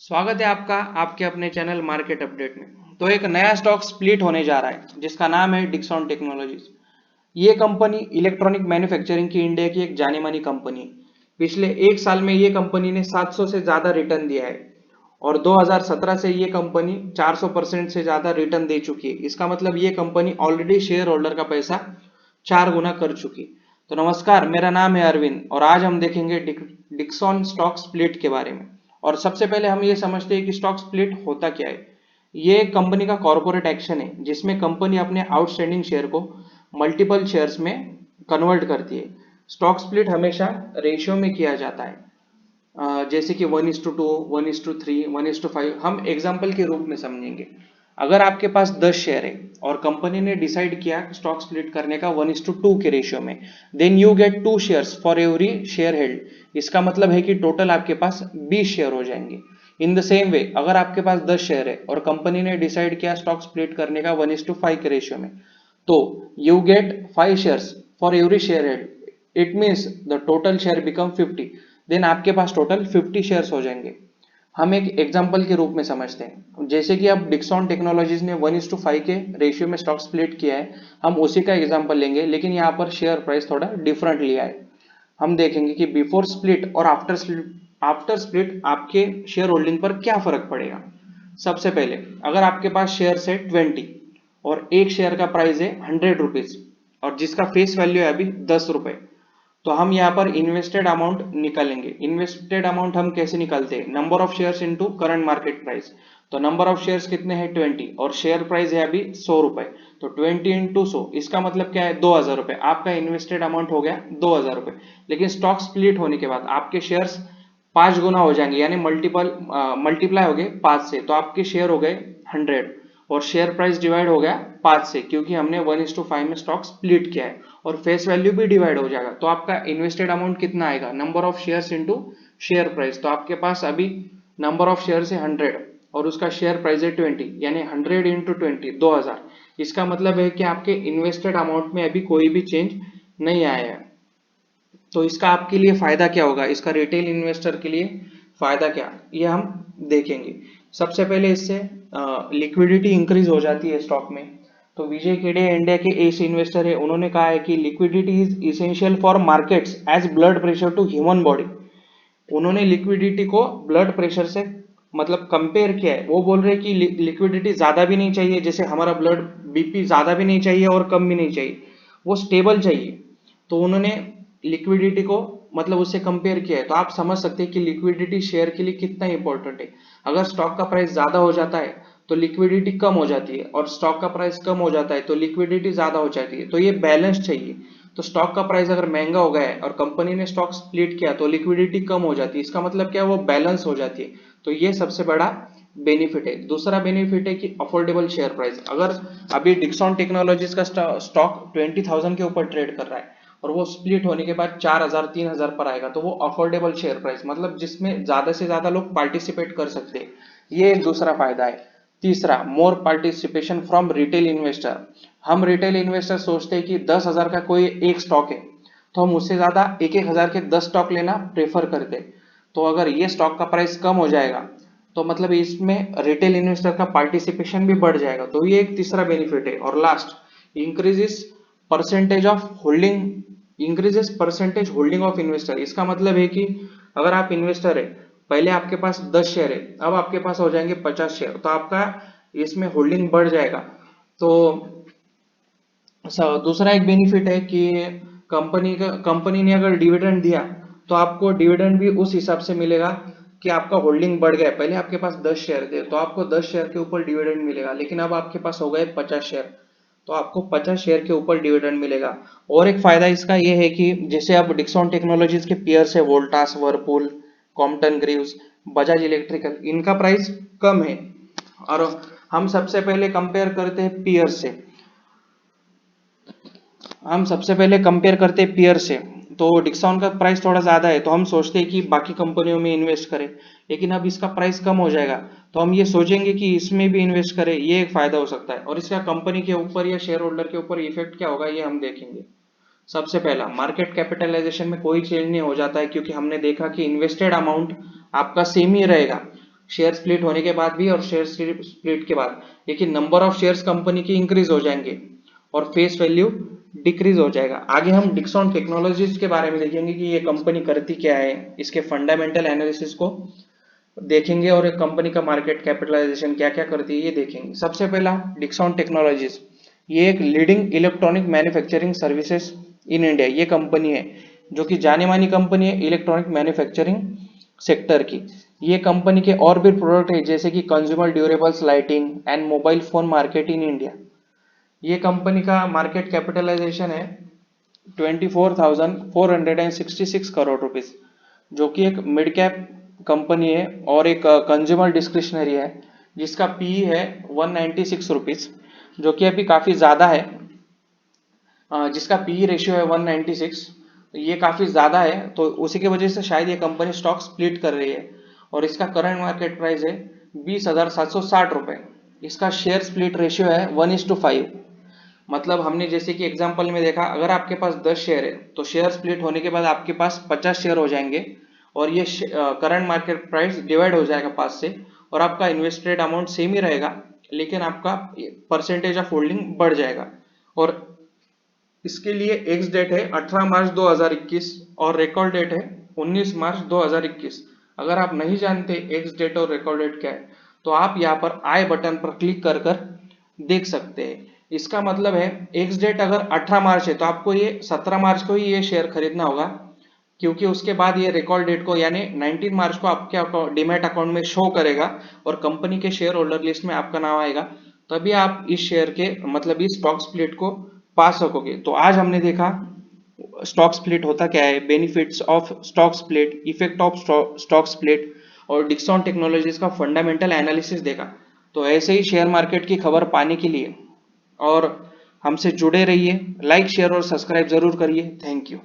स्वागत है आपका आपके अपने चैनल मार्केट अपडेट में। तो एक नया स्टॉक स्प्लिट होने जा रहा है जिसका नाम है डिक्सॉन टेक्नोलॉजीज। ये कंपनी इलेक्ट्रॉनिक मैन्युफैक्चरिंग की इंडिया की एक जानी मानी कंपनी है। पिछले एक साल में ये कंपनी ने 700 से ज्यादा रिटर्न दिया है और 2017 से ये कंपनी 400% से ज्यादा रिटर्न दे चुकी है। इसका मतलब ये कंपनी ऑलरेडी शेयर होल्डर का पैसा 4 गुना कर चुकी। तो नमस्कार, मेरा नाम है अरविंद और आज हम देखेंगे डिक्सॉन स्टॉक स्प्लिट के बारे में। और सबसे पहले हम ये समझते हैं कि स्टॉक स्प्लिट होता क्या है। ये कंपनी का कॉर्पोरेट एक्शन है जिसमें कंपनी अपने आउटस्टैंडिंग शेयर को मल्टीपल शेयर्स में कन्वर्ट करती है। स्टॉक स्प्लिट हमेशा रेशियो में किया जाता है, जैसे कि 1:2, 1:3, 1:5। हम एग्जाम्पल के रूप में समझेंगे। अगर आपके पास 10 शेयर है और कंपनी ने डिसाइड किया स्टॉक स्प्लिट करने का 1:2 के रेशियो में, then you get 2 shares for every share held. इसका मतलब है कि टोटल आपके पास 20 शेयर हो जाएंगे। इन द सेम वे, अगर आपके पास 10 शेयर है और कंपनी ने डिसाइड किया स्टॉक स्प्लिट करने का 1:5 के रेशियो में, तो you get 5 shares for every share held. It means the total share become 50। Then आपके पास टोटल 50 शेयर्स हो जाएंगे। हम एक एग्जांपल के रूप में समझते हैं। जैसे कि अब डिक्सॉन टेक्नोलॉजीज ने 1:5 के रेशियो में स्टॉक स्प्लिट किया है, हम उसी का एग्जांपल लेंगे, लेकिन यहाँ पर शेयर प्राइस थोड़ा डिफरेंट लिया है। हम देखेंगे कि बिफोर स्प्लिट और आफ्टर स्प्लिट आपके शेयर होल्डिंग पर क्या फर्क पड़ेगा। सबसे पहले, अगर आपके पास शेयर है 20 और एक शेयर का प्राइस है 100 रुपीज और जिसका फेस वैल्यू है अभी 10 रुपए, तो हम यहाँ पर इन्वेस्टेड अमाउंट निकालेंगे। इन्वेस्टेड अमाउंट हम कैसे निकालते हैं? Number of shares into current market price. तो नंबर ऑफ शेयर्स कितने हैं? 20 और शेयर प्राइस है अभी 100 रुपए। तो 20 इंटू 100, इसका मतलब क्या है? 2000 रुपए। आपका इन्वेस्टेड अमाउंट हो गया 2000 रुपए। लेकिन स्टॉक स्प्लिट होने के बाद आपके शेयर्स 5 गुना हो जाएंगे, यानी मल्टीप्लाई हो गए 5 से, तो आपके शेयर हो गए 100 और शेयर प्राइस डिवाइड हो गया 5 से, क्योंकि हमने 1:5 में स्टॉक स्प्लिट किया है और फेस वैल्यू भी डिवाइड हो जाएगा। तो आपका इन्वेस्टेड अमाउंट कितना आएगा? Number of shares into share price. तो आपके पास अभी नंबर ऑफ शेयर्स है 100 और उसका शेयर प्राइस है 20, यानी 100 इंटू 20, 2000। इसका मतलब है कि आपके इन्वेस्टेड अमाउंट में अभी कोई भी चेंज नहीं आया है। तो इसका आपके लिए फायदा क्या होगा? इसका रिटेल इन्वेस्टर के लिए फायदा क्या, ये हम देखेंगे। सबसे पहले इससे लिक्विडिटी इंक्रीज हो जाती है स्टॉक में। तो विजय केडिया इंडिया के एस इन्वेस्टर है, उन्होंने कहा है कि liquidity is essential for markets as blood pressure to human body. उन्होंने लिक्विडिटी को ब्लड प्रेशर से मतलब कंपेयर किया है। वो बोल रहे हैं कि लिक्विडिटी ज्यादा भी नहीं चाहिए, जैसे हमारा ब्लड बीपी ज्यादा भी नहीं चाहिए और कम भी नहीं चाहिए, वो स्टेबल चाहिए। तो उन्होंने लिक्विडिटी को मतलब उससे कंपेयर किया है। तो आप समझ सकते हैं कि लिक्विडिटी शेयर के लिए कितना इंपॉर्टेंट है। अगर स्टॉक का प्राइस ज्यादा हो जाता है तो लिक्विडिटी कम हो जाती है, और स्टॉक का प्राइस कम हो जाता है तो लिक्विडिटी ज्यादा हो जाती है। तो ये बैलेंस चाहिए। तो स्टॉक का प्राइस अगर महंगा हो गया है और कंपनी ने स्टॉक स्प्लिट किया तो लिक्विडिटी कम हो जाती है। इसका मतलब क्या है? वो बैलेंस हो जाती है। तो ये सबसे बड़ा बेनिफिट है। दूसरा बेनिफिट है कि अफोर्डेबल शेयर प्राइस। अगर अभी डिक्सॉन टेक्नोलॉजीज का स्टॉक 20,000 के ऊपर ट्रेड कर रहा है और वो स्प्लिट होने के बाद 4,000, 3,000 पर आएगा, तो वो अफोर्डेबल शेयर प्राइस, मतलब जिसमें ज्यादा से ज्यादा लोग पार्टिसिपेट कर सकते हैं। ये एक दूसरा फायदा है। तीसरा, more participation from retail investor. हम रिटेल इन्वेस्टर सोचते हैं कि 10,000 का कोई एक स्टॉक है तो हम उससे ज्यादा 1,000 के 10 स्टॉक लेना प्रेफर करते हैं। तो अगर ये स्टॉक का प्राइस कम हो जाएगा तो मतलब इसमें रिटेल इन्वेस्टर का पार्टिसिपेशन भी बढ़ जाएगा। तो ये एक तीसरा बेनिफिट है। और last, increases percentage of holding, increases percentage holding of investor. इसका मतलब है कि अगर आप इन्वेस्टर है, पहले आपके पास 10 शेयर है, अब आपके पास हो जाएंगे 50 शेयर, तो आपका इसमें होल्डिंग बढ़ जाएगा। तो दूसरा एक बेनिफिट है कि कंपनी ने अगर डिविडेंड दिया तो आपको डिविडेंड भी उस हिसाब से मिलेगा कि आपका होल्डिंग बढ़ गया है। पहले आपके पास 10 शेयर थे तो आपको 10 शेयर के ऊपर डिविडेंड मिलेगा, लेकिन अब आपके पास हो गए 50 शेयर, तो आपको 50 शेयर के ऊपर डिविडेंड मिलेगा। और एक फायदा इसका ये है कि जैसे अब डिक्सॉन टेक्नोलॉजीज के पीयर्स है, Voltas, Whirlpool, Compton Greaves, Bajaj electrical, इनका प्राइस कम है। और हम सबसे पहले कंपेयर करते हैं पीयर से। हम सबसे पहले कंपेयर करते हैं पीयर से। तो डिक्सॉन का प्राइस थोड़ा ज्यादा है तो हम सोचते हैं कि बाकी कंपनियों में इन्वेस्ट करें, लेकिन अब इसका प्राइस कम हो जाएगा तो हम ये सोचेंगे कि इसमें भी इन्वेस्ट करें। ये एक फायदा हो सकता है। और इसका कंपनी के ऊपर या शेयर होल्डर के ऊपर इफेक्ट क्या होगा, ये हम देखेंगे। सबसे पहला, मार्केट कैपिटलाइजेशन में कोई चेंज नहीं हो जाता है, क्योंकि हमने देखा कि इन्वेस्टेड अमाउंट आपका सेम ही रहेगा। शेयर स्प्लिट होने के बाद भी और शेयर स्प्लिट के बाद, लेकिन नंबर ऑफ शेयर्स कंपनी की इंक्रीज हो जाएंगे और फेस वैल्यू डिक्रीज हो जाएगा। आगे हम डिक्सॉन टेक्नोलॉजीज के बारे में देखेंगे कि ये कंपनी करती क्या है, इसके फंडामेंटल एनालिसिस को देखेंगे और एक कंपनी का मार्केट कैपिटलाइजेशन क्या क्या करती है ये देखेंगे। सबसे पहला डिक्सॉन टेक्नोलॉजीज, ये एक leading electronic manufacturing services in India, ये कंपनी है जो कि जानी मानी कंपनी है इलेक्ट्रॉनिक मैन्युफैक्चरिंग सेक्टर की। ये कंपनी के और भी प्रोडक्ट है जैसे कि consumer durables, lighting and mobile phone market in India. ये कंपनी का मार्केट कैपिटलाइजेशन है 24,466 करोड़ रुपीस, जो कि एक मिड कैप कंपनी है और एक कंज्यूमर डिस्क्रिशनरी है जिसका पी है 196 रुपीस, जो कि अभी काफी ज्यादा है। जिसका पी रेशियो है 196, ये काफी ज्यादा है, तो उसी की वजह से शायद ये कंपनी स्टॉक स्प्लिट कर रही है और इसका करंट मार्केट प्राइस है 20,760 रुपए। इसका शेयर स्प्लिट रेशियो है 1:5। मतलब हमने जैसे कि एग्जांपल में देखा, अगर आपके पास 10 शेयर है तो शेयर स्प्लिट होने के बाद आपके पास 50 शेयर हो जाएंगे और ये करंट मार्केट प्राइस डिवाइड हो जाएगा 5 से और आपका इन्वेस्टेड अमाउंट सेम ही रहेगा, लेकिन आपका परसेंटेज ऑफ होल्डिंग बढ़ जाएगा। और इसके लिए एक्स डेट है 18 मार्च 2021 और रिकॉर्ड डेट है 19 मार्च 2021। अगर आप नहीं जानते एक्स डेट और रिकॉर्ड डेट क्या है तो आप यहाँ पर आई बटन पर क्लिक कर कर देख सकते हैं। इसका मतलब है एक्स डेट अगर 18 मार्च है तो आपको ये 17 मार्च को ही ये शेयर खरीदना होगा, क्योंकि उसके बाद ये रिकॉर्ड डेट को यानी 19 मार्च को आपके डीमैट अकाउंट में शो करेगा और कंपनी के शेयर होल्डर लिस्ट में आपका नाम आएगा, तभी आप इस शेयर के मतलब इस स्टॉक स्प्लिट को पा सकोगे। तो आज हमने देखा स्टॉक स्प्लिट होता क्या है, benefits of stock split, effect of stock split और डिक्सॉन टेक्नोलॉजीज का फंडामेंटल एनालिसिस देखा। तो ऐसे ही शेयर मार्केट की खबर पाने के लिए और हमसे जुड़े रहिए, लाइक शेयर और सब्सक्राइब जरूर करिए। Thank you.